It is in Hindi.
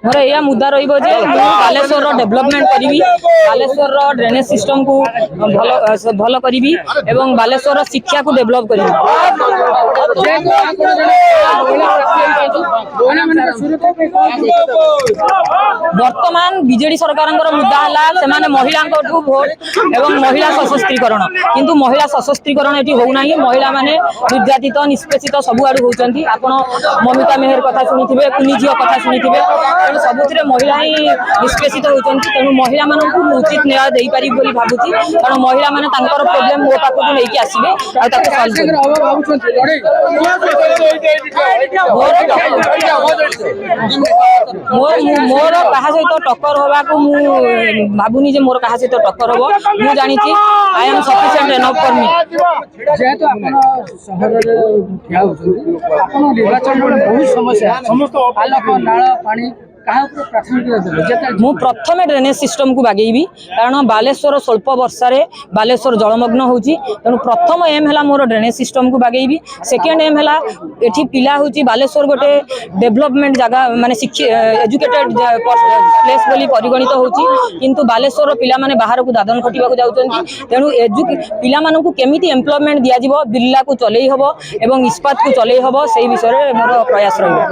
मोर या मुद्दा रहिबो जे बालेश्वर रो डेवलपमेंट करिवि, बालेश्वर रो ड्रेनेज सिस्टम को भलो करिवि एवं बालेश्वर रो शिक्षा को डेवलप करिवि। वर्तमान बीजेडी सरकार मुद्दा है से महिला भोट एवं महिला सशस्त्रीकरण, किंतु महिला सशस्त्रीकरण ये होना महिला माने निर्यातित निष्पेषित सबुआड़ होती। आपड़ ममिता मेहर कथा शुणी कुनी झील कथा शुणी तेणु सबुथ महिला ही निष्पेषित होती। तेणु महिला मानक उचित न्याय दे पारि भावुची, कारण महिला माने प्रोब्लेम मो पाखक लेकिन आसवे मोर कहा सहित टक्कर हवा को भावुनी मोर कहा सहित टक्कर हम मुझे जानी I am sufficient enough for me. जेहेतु निर्वाचन बहुत समस्या आलोक नाल पानी मु प्रथम ड्रेनेज सिस्टम को बागेबी, कारण बालेश्वर स्वल्प वर्षार बालेश्वर जलमग्न होची। तेणु प्रथम एम है मोर ड्रेनेज सिस्टम को बागेबी। सेकेंड एम है एठी पिला होची बालेश्वर गोटे डेवलपमेंट जगह माने एजुकेटेड प्लेस बोली परिगणित होची, किंतु बालेश्वर पिला माने बाहर को दादन खटिबा को जाउचंती। तेणु पिला मानन को केमिति एम्प्लॉयमेंट दिया जिवो, बिरला को चलेई हबो एवं इस्पात को चलेई हबो, सेही विषय रे मोर प्रयास रहइबो।